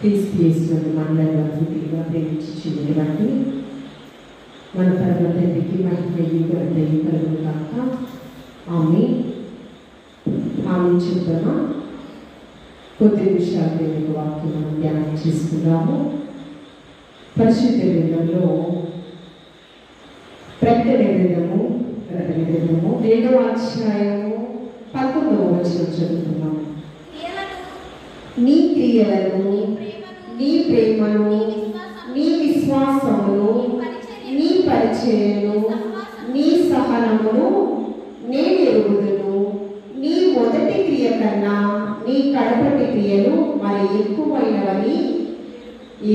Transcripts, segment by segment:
క్రీస్తుయేసునందు మనలను అద్భుతంగా ప్రేమించుచున్నది బట్టి మన పరమ తండ్రికి మహిమయు ఘనతయు కలుగును గాక. ఆమేన్. ఆమేన్ చెప్తామా? కొద్ది నిమిషాలు దేవుని వాక్యం మనం ధ్యానం చేసుకుందాము. పరిశుద్ధ గ్రంథంలో ప్రకటన గ్రంథము 2వ అధ్యాయము 11వ వచనం చదువుతున్నాము. నీ క్రియలను, నీ ప్రేమను, నీ విశ్వాసమును, నీ పరిచయను, నీ సహనమును నేను ఎరుగుదును. నీ మొదటి క్రియ కన్నా నీ కడపటి క్రియలు మరి ఎక్కువైనవని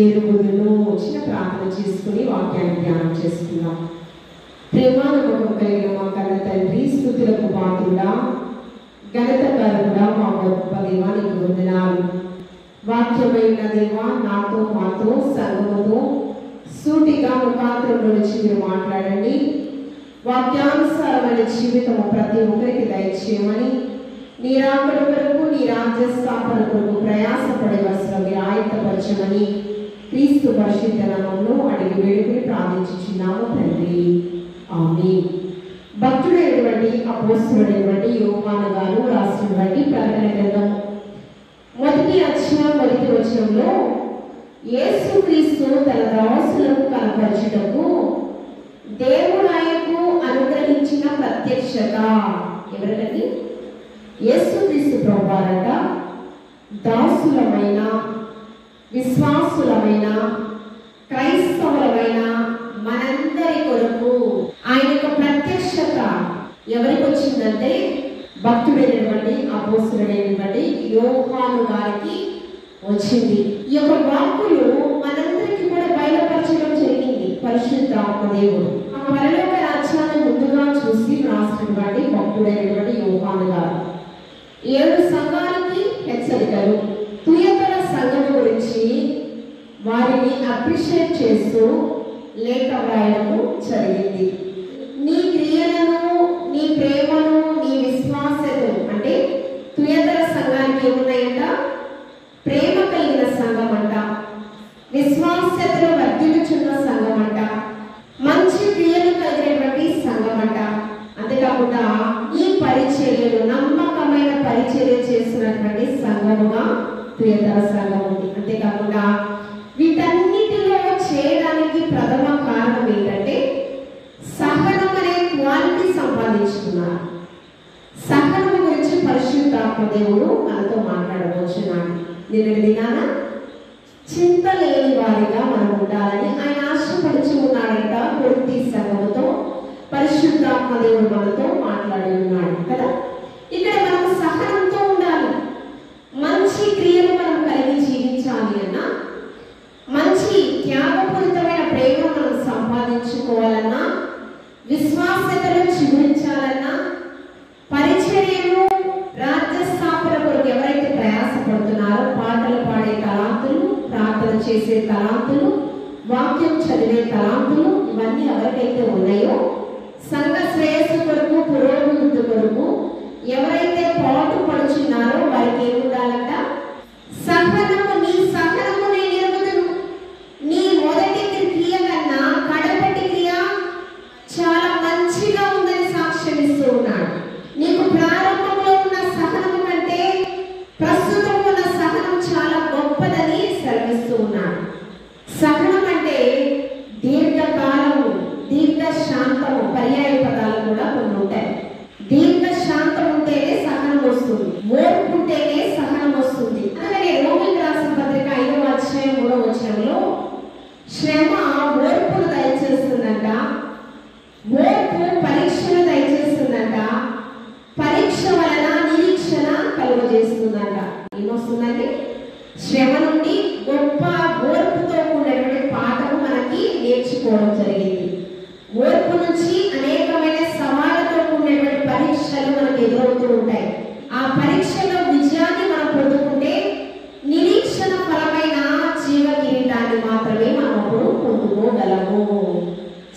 ఎరుగుదును. చిన్న ప్రార్థన చేసుకుని వాక్యాన్ని ధ్యానం చేసుకున్నాం. ప్రేమానుభవం కలిగిన మా కన్న తండ్రి, స్తుతులకు పాత్రుడా, ఘనతకారుడా, మా గొప్ప దేవా, నీకు వందనాలు. వాక్యమైన దేవా, నాతో మాతో సంగముతో సూటిగా ముఖాంతరంలో నుంచి మీరు మాట్లాడండి. వాక్యానుసారమైన జీవితము ప్రతి ఒక్కరికి దయచేయమని, నీ రాకడ కొరకు, నీ రాజ్య స్థాపన కొరకు ప్రయాసపడవలసిన మీరు ఆయత్తపరచమని క్రీస్తు పరిశుద్ధ నామములో అడిగి వేడుకుని ప్రార్థించుచున్నాము తండ్రి. ఆమేన్. భక్తుడైనటువంటి అపోస్తలుడైనటువంటి యోహాను గారు రాసినటువంటి ప్రకటన గ్రంథం 1వ అధ్యాయం 1వ వచనంలో యేసుక్రీస్తు తన దాసులకు కనపరచుటకు దేవుడు ఆయనకు అనుగ్రహించిన ప్రత్యక్షత. ఎవరికండి? యేసుక్రీస్తు ప్రభువారట దాసులమైన, విశ్వాసులమైన, క్రైస్తవులమైన మనందరి కొరకు ఆయన యొక్క ప్రత్యక్షత ఎవరికి వచ్చిందంటే భక్తుడైనటువంటి అపోస్తలుడైనటువంటి యోహాను గారికి వచ్చింది. ఈ యొక్క వాక్కులు మనందరికీ కూడా బయలుపరచడం జరిగింది పరిశుద్ధాత్మ దేవుడు. ఆ పరలోక రాజ్యాన్ని ముందుగా చూసి రాసినటువంటి భక్తుడైనటువంటి యోహాను గారు 7 సంఘాలకి హెచ్చరికలు, తుయతల సంఘం గురించి వారిని అప్రిషియేట్ చేస్తూ లేఖ వ్రాయడము జరిగింది. నీ క్రియలను, నీ ప్రేమను, నీ విశ్వాసను, అంటే తుయతల సంఘానికి ఏమున్నాయంట? ప్రేమ కలిగిన సంఘం అంట, విశ్వాసతలో వర్ధిల్లుచున్న సంఘం అంట, మంచి క్రియలు కలిగినటువంటి సంఘం అంట. అంతేకాకుండా ఈ పరిచర్యలు, నమ్మకమైన పరిచర్య చేస్తున్నటువంటి సంఘముగా తుయతల సంఘం ఉంది. అంతేకాకుండా వీటన్నిటిలో చేయడానికి ప్రథమ కారణం ఏంటంటే సహనం అనే క్వాలిటీ సంపాదించుకున్నారు. సహనం గురించి పరిశుద్ధాత్మ దేవుడు మనతో మాట్లాడబోచున్నాడు. నిన్నటి దినాన చింత లేని వారిగా మనం ఉండాలని ఆయన ఆశపడుచు ఉన్నాడంట. కొరింథీ సంఘముతో పరిశుద్ధాత్మ దేవుడు మనతో మాట్లాడి ఉన్నాడు కదా. ఇక్కడ మనం సహనంతో ఉండాలి. మంచి క్రియలు మనం కలిగి జీవించాలి అన్నా, మంచి త్యాగపూరితమైన ప్రేమ మనం సంపాదించుకోవాలన్నా, విశ్వాసతను చిగురించాలన్నా, పరిచర్యను, రాజ్య స్థాపన కొరకు ఎవరైతే ప్రయాసపడుతున్నారో, పాటలు పాడే తలాంతులు, ప్రార్థన చేసే తలాంతులు, వాక్యం చదివే తలాంతులు, ఇవన్నీ ఎవరికైతే ఉన్నాయో, సంఘ శ్రేయస్సు కొరకు, పురోభివృద్ధి కొరకు ఎవరైతే పాటు పడుచున్నారో వారికి ఏముండాలంట? సహనము. నీ సహనము నేను ఎరుగుదును. నీ మొదటి క్రియ కన్నా కడపటి క్రియ చాలా మంచిగా ఉందని సాక్ష్యం ఇస్తూ ఉన్నాడు. నీకు ప్రారంభంలో ఉన్న సహనము కంటే ప్రస్తుతం ఉన్న సహనం చాలా గొప్పదని సెలవిస్తూ ఉన్నాడు. సహనం అంటే దీర్ఘకాలము, దీర్ఘ శాంతము, పర్యాయ పదాలు కూడా కొన్ని ఉంటాయి. దీర్ఘ శాంతం ఉంటేనే సహనం వస్తుంది, ఓర్పు ఉంటేనే సహనం వస్తుంది. అలాగే రోమిలకు రాసిన పత్రిక 5వ అధ్యాయం 3వ వచనంలో శ్రమ ఓర్పును దయచేస్తుందంట, ఓర్పు పరీక్షను దయచేస్తుందంట, పరీక్ష వలన నిరీక్షణ కలుగజేస్తుందంట. ఏమొస్తుందండి? శ్రమ నుండి గొప్ప ఓర్పుతో కూడినటువంటి పాఠము మనకి నేర్చుకోవడం జరిగింది. ఓర్పు నుంచి అనేకమైన సవాళ్ళతో కూడినటువంటి పరీక్షలు మనకు ఎదురవుతూ ఉంటాయి. ఆ పరీక్షలో విజయాన్ని మనం పొందుకుంటే నిరీక్షణ ఫలమైన జీవ కిరీటాన్ని మాత్రమే మనం అప్పుడు పొందుకోగలము.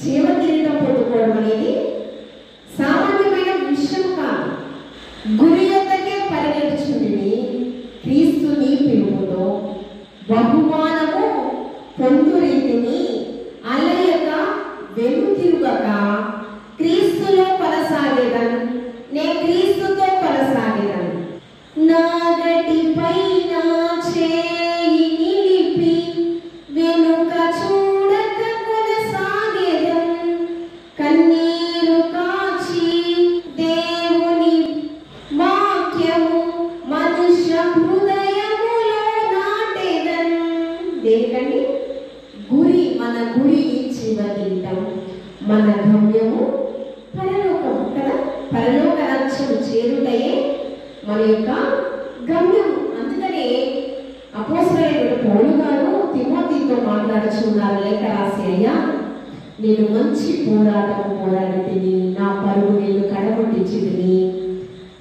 జీవ కిరీటం పొందుకోవడం అనేది సామాన్యమైన విషయం కాదు. గురి యొద్దకే పరిగెడుచుండి క్రీస్తుని పిలుపుతో బహుమ దేనికండి? గురి. మన గురి జీవగీతం, మన గమ్యము పరలోకం కదా. పరలోక రాజ్యం చేరుటయే మన యొక్క గమ్యం. అందుకనే అపోస్తలుడైన పౌలు గారు తిమోతితో మాట్లాడుచున్నారు, లేఖ రాసి, అయ్యా నేను మంచి పోరాటం పోరాడితిని, నా పరుగు నేను కడగొట్టించితిని,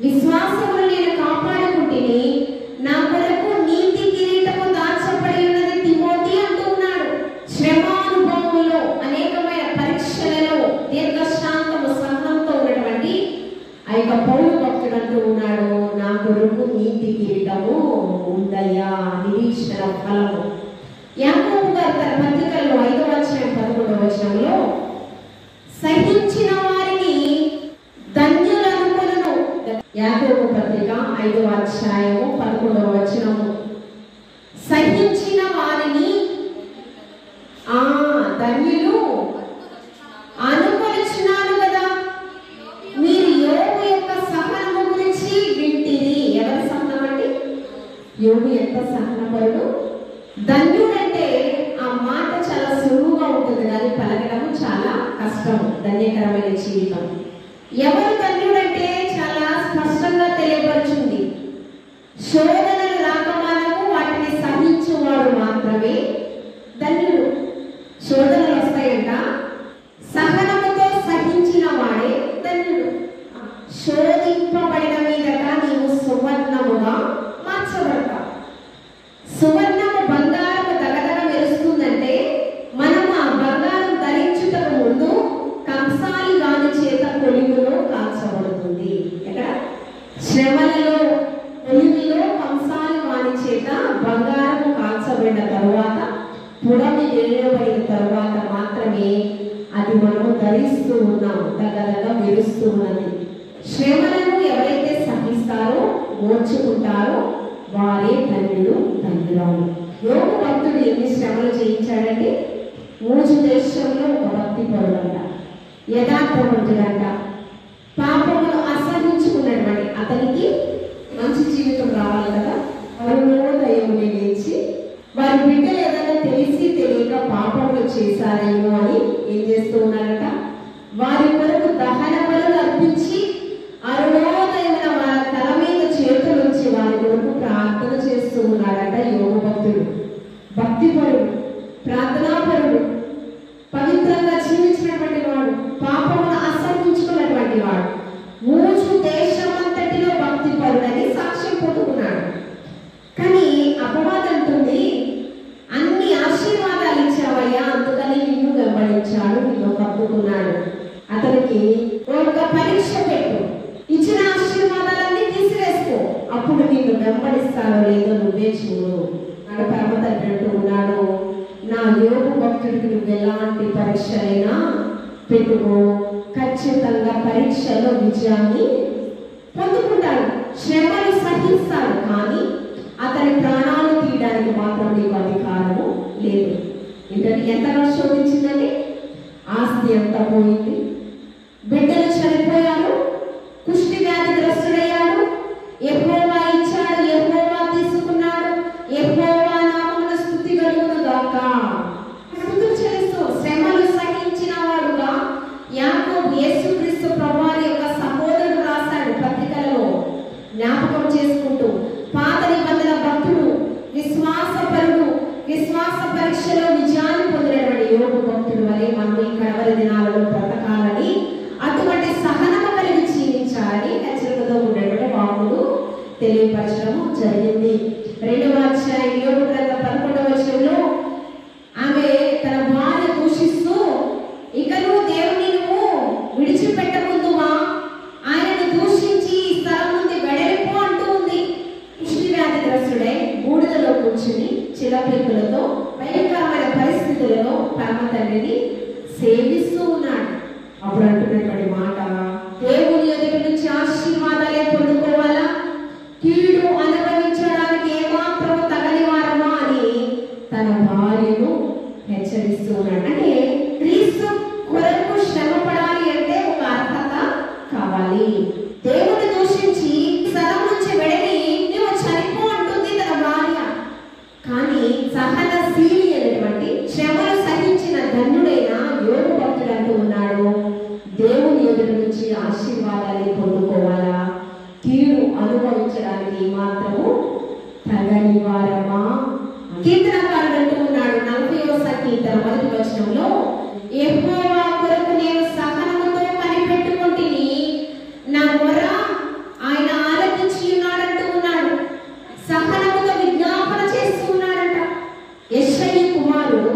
విశ్వాసమును నేను కాపాడుకుంటుని, నా కొరకు నీతి కిరీటము దాచబడి ఉన్నది తిమోతి అంటూ ఉన్నాడు. శ్రమానుభవంలో, అనేకమైన పరీక్షలలో దీర్ఘశాంతము సహనంతో ఉన్నటువంటి ఆ యొక్క పౌలు భక్తుడు అంటూ ఉన్నాడు, నా కొరకు నీతి కిరీటము ఉందయ్యా, నిరీక్షణ ఫలము. యాకోబు గారు తన పత్రికల్లో 5వ అధ్యాయం 11వ వచనంలో సహించిన వారిని ధన్యులనుకొనును. యాకోబు పత్రిక 5వ అధ్యాయము 11వ వచనము, సహించిన వారిని ధన్యులు అనుకొనుచున్నాను కదా. మీరు యోబు యొక్క సహనము గురించి వింటిరి. ఎవరి సహనం అండి? యోబు ఎంత సహనపరుడు. ధన్యుడంటే ఆ మాట చాలా సులువుగా ఉంటుంది, కానీ పలకడం చాలా కష్టం. ధన్యకరమైన జీవితం. ఎవరు ధన్యుడంటే చాలా స్పష్టంగా తెలియపరుచుంది. శోధనలు రాకమానము వాటిని సహించువాడు మాత్రమే ధన్యుడు. శోధనలు వస్తాయంట, సహనముతో సహించిన వాడే ధన్యుడు. శోధింపబడిన మీదట నీవు సువర్ణముగా మార్చబడతావు. సువర్ణము బంగారము దగదగ మెరుస్తుందంటే మనం ఆ బంగారం ధరించుటకు ముందు కంసాలి గాని చేత కొలిమిలో కాల్చబడుతుంది. ఎక్కడ? శ్రమలలో, కొలిమిలో కంసాలి వాని చేత బంగారము కాల్చబడిన తరువాత, పుడమి వేయబడిన తరువాత మాత్రమే అది మనము ధరిస్తూ ఉన్నాం, దగదగ మెరుస్తూ ఉన్నది. శ్రమలను ఎవరైతే సహిస్తారో, ఓర్చుకుంటారో వారే ధన్యుడు, ధన్యురాలు. యోగు భక్తుడు ఎన్ని శ్రమలు చేయించాడంటే, ఊజు దేశంలో ఒక భక్తి పరుడంట, యథార్థవంతుడంట, పాపమును అసహించుకున్నటువంటి అతనికి మంచి జీవితం రావాలి కదా. అరుణోదయముని లేచి వారి బిడ్డలు ఏదైనా తెలిసి తెలియక పాపములు చేశారేమో అని ఏం చేస్తూ ఉన్నారట, వారి కొరకు దహన బలులు అర్పించి అరుణోదయమున వారి తల మీద చేతులు ఉంచి వారి కొరకు ప్రార్థన చేస్తూ ఉన్నాడట. యోగ భక్తుడు, భక్తిపరుడు, ప్రార్థనాపరుడు, పవిత్రంగా జీవించినటువంటి వాడు, పాపమును అసహించుకున్నటువంటి వాడు, ఊజు దేశమంతటిలో భక్తిపరుడని సాక్ష్యం పొందుకున్నాడు. కానీ అపవాదం అంటుంది, అన్ని ఆశీర్వాదాలు ఇచ్చావయ్యా, అందుకని నిన్ను వెంబడించాడు, నిన్ను కప్పుకున్నాడు. అతనికి ఒక పరీక్ష పెట్టు, ఇచ్చిన ఆశీర్వాదాలన్నీ తీసివేసుకో, అప్పుడు నిన్ను వెంబడిస్తాడో లేదో నువ్వే చూడు. నాడు పరమ తండ్రి అంటూ ఉన్నాడు, నా యోగు భక్తుడికి నువ్వు ఎలాంటి పరీక్షలైనా పెట్టుకో, ఖచ్చితంగా పరీక్షలో విజయాన్ని పొందుకుంటాడు. శ్రమలు సహిస్తాడు, కానీ అతని ప్రాణాలు తీయడానికి మాత్రం నీకు అధికారము లేదు. ఎంతగా శోధించిందండి? ఆస్తి ఎంత పోయింది, బిడ్డలు చనిపోయారు, కుష్టి వ్యాధి గ్రస్తుడయ్యాడు, యెహోవా ఇచ్చాడు, యెహోవా తీసుకున్నాడు, యెహోవా నామమున స్తుతి కలుగును గాక. స్తుతులు చెల్లిస్తూ శ్రమలు సహించిన వాడుగా యాకోబు యేసుక్రీస్తు ప్రభువారి యొక్క సహోదరుడు రాశాడు పత్రికలలో, జ్ఞాపకం చేసుకుంటూ పాత నిబంధన భక్తుడు, విశ్వాసపరుడు, విశ్వాస పరీక్షలో విజయాన్ని పొందినటువంటి యోగు భక్తుడు వలె మనం ఈ కడవరి దినాలలో బ్రతకాలని, అటువంటి సహనము కలిగి జీవించాలని హెచ్చరికతో ఉండేటువంటి వాక్కులు తెలియపరచడం జరిగింది. 2వ అధ్యాయం యోగు గ్రంథం 11వ వచనంలో ఆమె తన భార్య దూషిస్తూ, ఇక నువ్వు దేవుని నువ్వు విడిచిపెట్టకుందువా, ఆయనను దూషించి ఈ స్థలం నుండి వెడలిపో అంటూ ఉంది. కుష్టి వ్యాధిగ్రస్తుడై బూడిదలో కూర్చుని చిలపెక్కులతో భయంకరమైన పరిస్థితులలో పరమ తండ్రిని సేవిస్తూ ఉన్నాడు. అప్పుడు అంటున్నటువంటి మాట, దేవుని ఎదుటి నుంచి ఆశీర్వాదాలే పొందుకోవాలా, కీడు అనుభవించడానికి ఏమాత్రం తగని వారమా అని తన భార్యను హెచ్చరిస్తూ ఉన్నాడు. అంటే క్రీస్తు కొరకు శ్రమ పడాలి అంటే ఒక అర్హత కావాలి. దేవుని దూషించి స్థలం నుంచి వెడలి నువ్వు చనిపో అంటుంది తన భార్య. కానీ సహనశీలి అనేటువంటి శ్రమలు సహించిన ధన్యుడైన యోగు భక్తుడు అంటూ ఉన్నాడు, దేవుని ఎదుట నుంచి ఆశీర్వాదాన్ని పొందుకోవాలా, కీడు అనుభవించడానికి మాత్రము తగని వారమా. కీర్తనకారుడు అంటూ ఉన్నాడు 40వ సంకీర్తన 1వ వచనంలో, యెహోవా కొరకు నేను సహనముతో కనిపెట్టుకుంటుని, నా మొర ఆయన ఆలకించి ఉన్నాడంటూ ఉన్నాడు. సహనముతో విజ్ఞాపన చేస్తూ ఉన్నాడంట. యెషయి కుమారుడు,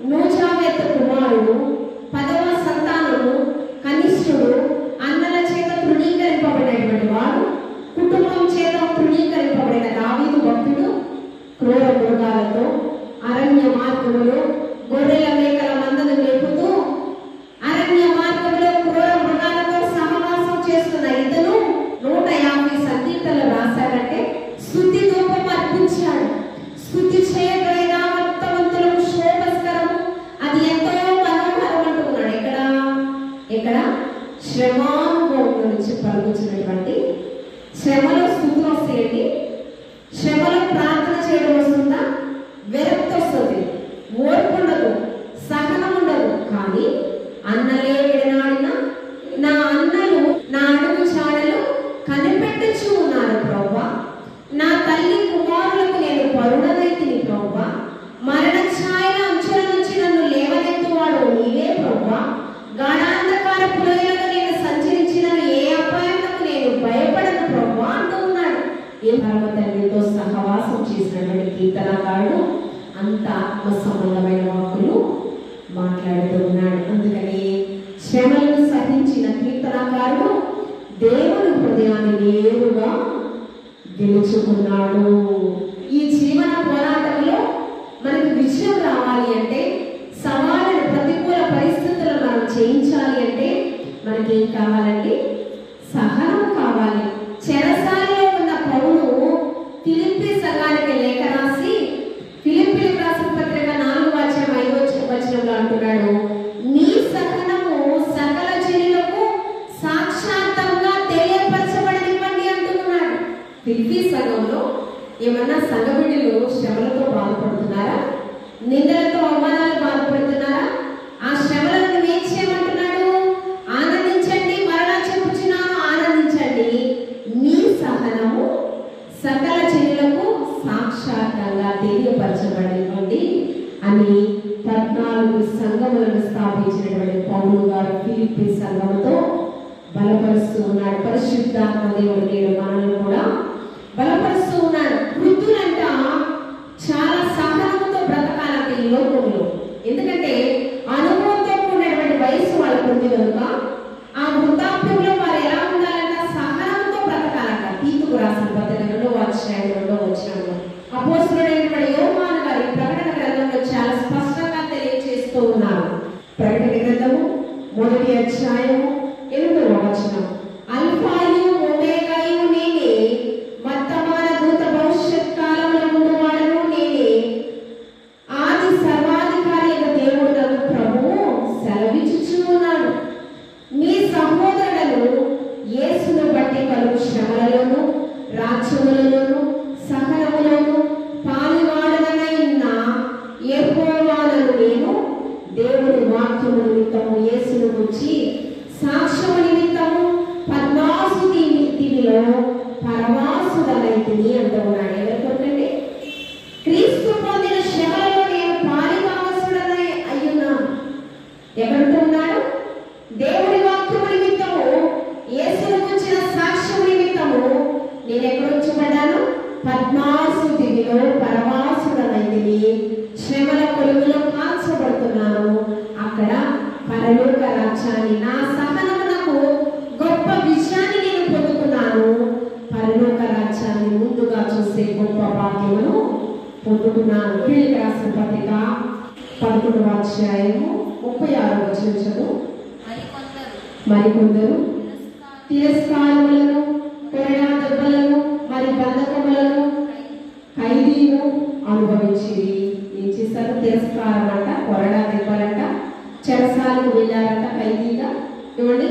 నూజావేతు కుమారుడు, 10వ సంతానము, కనిష్ఠుడు, అన్నల చేత తృణీకరింపబడినటువంటి వాడు, కుటుంబం చేత తృణీకరింపబడిన దావీదు భక్తుడు, క్రూర మృగాలతో అరణ్య మార్గములో గొర్రెల మేకల మందను మేపుతూ అరణ్య మార్గంలో క్రూర మృగాలతో సహవాసం చేస్తున్న ఇతను 150 సంకీర్తనలు రాశాడంటే స్తుతి ధూపం అర్పించాడు. స్తుతి చేయబడిన భక్తవంతులకు శోభస్కరము, అది ఎంతో మనోహరం అంటున్నాడు. ఎక్కడ శ్రమానుభవం నుంచి పలుకుతున్నటువంటి శ్రమలో స్తుతి వస్తాయండి. శ్రమలో ప్రార్థన చేయడం వస్తుందా? విరక్తి వస్తుంది, ఓర్పు ఉండదు, సహనం ఉండదు. కానీ అన్నలే విడనాడిన నా అన్నలు నా అడుగు చాడలు కనిపెట్టుచూ ఉన్నారు ప్రభువా. నా తల్లి కుమారులకు నేను పరుడనైతిని ప్రభువా. మరణ ఛాయల అంచుల నుంచి నన్ను లేవనెత్తువాడు నీవే ప్రభువా. గాఢాంధకారపు లోయలలో నేను సంచరించినను ఏ అపాయములకు నేను భయపడను ప్రభువా అంటూ ఉన్నాడు. ఈ తల్లితో సహవాసం చేసినటువంటి కీర్తనకారుడు అంత ఆత్మ సంబంధమైన వాక్కులు మాట్లాడుతూ ఉన్నాడు. అందుకని శ్రమలను సహించిన కీర్తనకారుడు దేవుని హృదయాన్ని నేరుగా గెలుచుకున్నాడు. ఈ జీవన పోరాటంలో మనకు విజయం రావాలి అంటే, సవాళ్ళను ప్రతికూల పరిస్థితులను మనం చేయించాలి అంటే మనకి ఏం కావాలండి? సహనం కావాలి. చెరసాలలో ఉన్న పౌలు ఫిలిప్పీ సంఘానికి లేఖ రాసి, ఫిలిప్పీలకు రాసిన పత్రిక 4:5 అంటున్నాడు, నీ సహనము సకల జనులకు సాక్షాత్తంగా తెలియపరచబడనివ్వండి అంటున్నాడు. ఫిలిప్పీ సంఘంలో ఏమన్నా సంఘ బిడ్డలు శ్రమలతో బాధపడుతున్నారా? నిందలతో అవమానాలు బాధపడుతున్నారా? ఆ శ్రమలను నువ్వేం చేయమంటున్నాడు? ఆనందించండి, మరలా చెప్పుచున్నాను ఆనందించండి, నీ సహనము సకల జనులకు సాక్షాత్తంగా తెలియపరచబడినటువంటి అని 14 సంఘములను స్థాపించినటువంటి పౌలు గారు ఫిలిప్పీ సంఘముతో బలపరుస్తూ ఉన్నాడు. పరిశుద్ధాత్మ దేవుడు నేడు మనల్ని కూడా బలపరుస్తూ ఉన్నాడు. వృద్ధులంట చాలా సహనంతో బ్రతకాలంటే ఈ లోకంలో. ఎందుకంటే అనుభవంతో కూడినటువంటి వయసు వాళ్ళకు ఉంది కనుక ఆ వృద్ధాప్యంలో వారు ఎలా ఉండాలంట? సహనంతో బ్రతకాలంట. తీతుకు రాసిన పత్రిక 2:2 అపోస్తలుడైనటువంటి యోహాను గారి ప్రకటన గ్రంథంలో చాలా స్పష్టంగా తెలియజేస్తూ ఉన్నారు. ప్రకటన గ్రంథము 1వ అధ్యాయము 8వ వచనం, అల్ఫాయు ఒమేగాయు నేనే, వర్తమాన భూత భవిష్యత్ కాలంలో ఉండువాడను నేనే, ఆది సర్వాధికారి అయిన దేవుడు ప్రభువు సెలవిచ్చుచూ ఉన్నాడు. మీ సహోదరులను యేసును బట్టి కలుగు శ్రమలలోను రాజ్యములలోను సహనములోను పాలివాడనై ఉన్న యెహోవాను నేను దేవుని వాక్యము నిమిత్తము యేసును గురించి సాక్ష్యము నిమిత్తము పద్మాసు దీవిలో పరమాసుడనైతిని అంటూ ఉన్నాడు. ఎవరి కొరకండి? క్రీస్తు పొందిన శ్రమలలో నేను పాలివాసుడనై అయ్యున్నాను. ఎవరితో ఉన్నాడు? దేవుని వాక్యము నిమిత్తము యేసును గురించిన సాక్ష్యము నిమిత్తము నేను ఎక్కడ ఉంచబడ్డాను? పద్మాసు దివిలో పరమాసుడనైతిని. శ్రమల కొలువులో కాల్చబడుతున్నాను. అక్కడ పరలోక రాజ్యాన్ని, నా సహనమునకు గొప్ప విజయాన్ని నేను పొందుకున్నాను. పరలోక రాజ్యాన్ని ముందుగా చూసే గొప్ప భాగ్యమును పొందుకున్నాను. ఫిలిప్పీలకు రాసిన పత్రిక 11వ అధ్యాయము 36వ వచనం చదువు. మరికొందరు తిరస్కారములను, కొరడా దెబ్బలను, మరి బంధకములను, ఖైదీను అనుభవించిరి. ఏం చేశారు? తిరస్కారం అంట, కొరడా దెబ్బలంట, చెరసాలకు వెళ్ళారంట ఖైదీగా. చూడండి,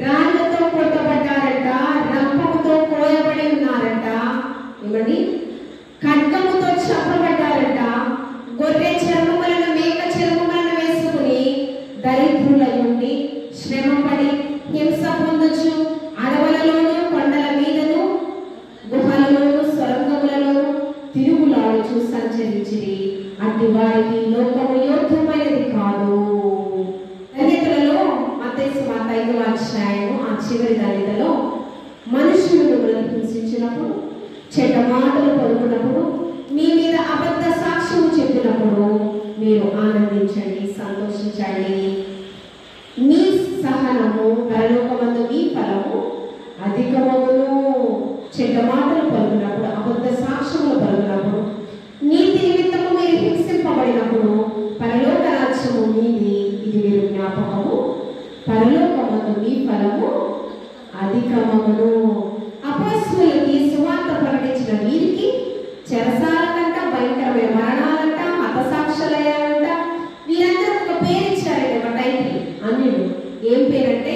రాళ్లతో కొట్టబడ్డారంట, రంపంతో కోయబడి ఉన్నారంట. ఇవ్వండి, ఖడ్గముతో చంపబడ్డారంట. గొర్రె చర్మములను మేక చర్మములను వేసుకుని దరిద్రులై ఉండి శ్రమపడి హింస పొందొచ్చు అడవులలోను కొండల మీదను గుహలలోను సొరంగములలోను తిరుగులాడుచు సంచరించిరి. అట్టి వారికి లోకము యోగ్యమైనది కాదు. దళితులలో మత్తయి సువార్త 5వ అధ్యాయము ఆ చివరి దళితలో మనుషులు మిమ్మల్ని హింసించినప్పుడు, చెడ్డ మాటలు పలుకున్నప్పుడు, మీ మీద అబద్ధ సాక్ష్యం చెప్పినప్పుడు మీరు ఆనందించండి, సంతోషించండి. మీ సహనము పరలోకమందు మీ ఫలము అధికమగును. చెడ్డ మాటలు పలుకున్నప్పుడు, అబద్ధ సాక్ష్యములు పలుకున్నప్పుడు, నీతి నిమిత్తము మీరు హింసింపబడినప్పుడు పరలోక రాజ్యము మీది. ఇది మీరు జ్ఞాపకము. పరలోకమందు మీ ఫలము అధికమగును. అపొస్తలులకి సువార్త ప్రకటించిన వీరికి చెరసాల కంట, భయంకరమైన మరణాలంట, హతసాక్షులయ్యారంట. వీరందరూ ఒక పేరు ఇచ్చారండి, ఒక టైటిల్. అన్యులు. ఏం పేరంటే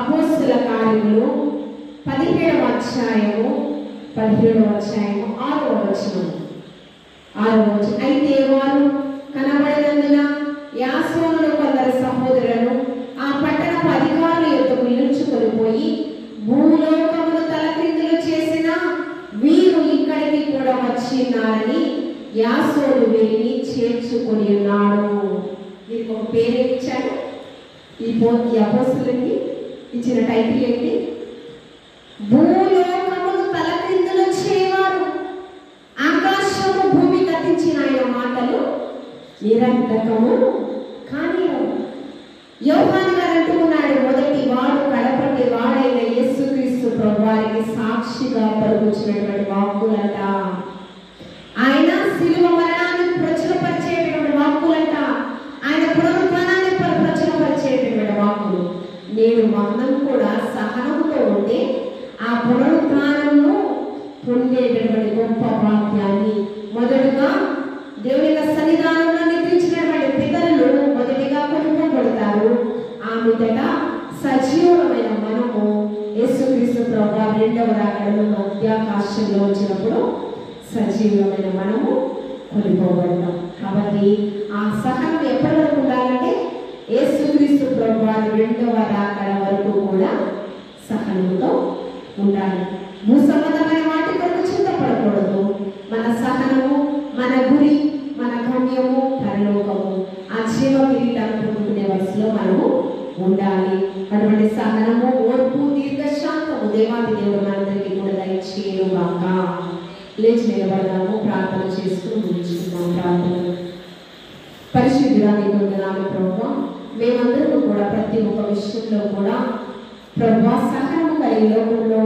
అపొస్తల కార్యములు 17వ అధ్యాయము 6వ వచనం. అయితే వారు కనబడినందున యాసోనుడు కొందరు సహోదరులను ఆ పట్టణపు అధికారుల యొద్దకు నిలుచుకొని పోయి, భూలోకమును తలక్రిందులు చేసిన వీరు ఇక్కడికి కూడా వచ్చినారని యాసోను వీరిని చేర్చుకొని ఉన్నాడు. వీరికి ఒక పేరు ఇచ్చాడు. ఈ అపొస్తలులకి ఇచ్చిన టైటిల్ ఏంటి? భూలోకమును తలక్రిందులు చేయవారు. ఆకాశము భూమి గతించిన ఆయన మాటలు నిరంతరము కానీ. యోహాను గారు అంటున్నాడు, మొదటి వాడు కడపటి వాడైన యేసుక్రీస్తు ప్రభువారికి సాక్షిగా పలుకుచ్చినటువంటి వాక్కులంట. ఆయన శిలువ మరణాన్ని ప్రచురపరిచేటటువంటి వాక్కులంట. ఆయన పునరుత్థానాన్ని ప్రచురపరిచేటటువంటి వాక్కులు. నేను మనం కూడా సహనంతో ఉంటే ఆ పునరుత్థానము పొందేటటువంటి గొప్ప భాగ్యాన్ని, మొదటగా దేవుని యొక్క సన్నిధానంలో నిద్రించినటువంటి పితరులు మొదటిగా కొనుక్కోబడతారు. ఆ మీదట సజీవమైన మనము యేసుక్రీస్తు ప్రభువు రెండవ రాకడలో మధ్యాకాశంలో వచ్చినప్పుడు సజీవమైన మనము కొనుక్కోబడతాం. కాబట్టి ఆ సహనం ఎప్పటి వరకు ఉండాలంటే యేసుక్రీస్తు ప్రభువు రెండవ రాకడ వరకు కూడా సహనంతో ఉండాలి. భూసంబంధమైన వాటి కొరకు చింతపడకూడదు. మన సహనము, మన గురి, మన గమ్యము పరలోకము. ఆ జీవ కిరీటాన్ని పొందుకునే వయసులో మనము ఉండాలి. అటువంటి సహనము, ఓర్పు, దీర్ఘశాంతము దేవాది దేవుడు మనందరికీ కూడా దయచేయుగాక. లేచి నిలబడదాము, ప్రార్థన చేసుకుని ముగించుకుందాం. ప్రార్థన. పరిశుద్ధుడా నీకు వందనాలు ప్రభువా. మేమందరూ కూడా ప్రతి ఒక్క విషయంలో కూడా ప్రభువా సహనము కలిగి లోకంలో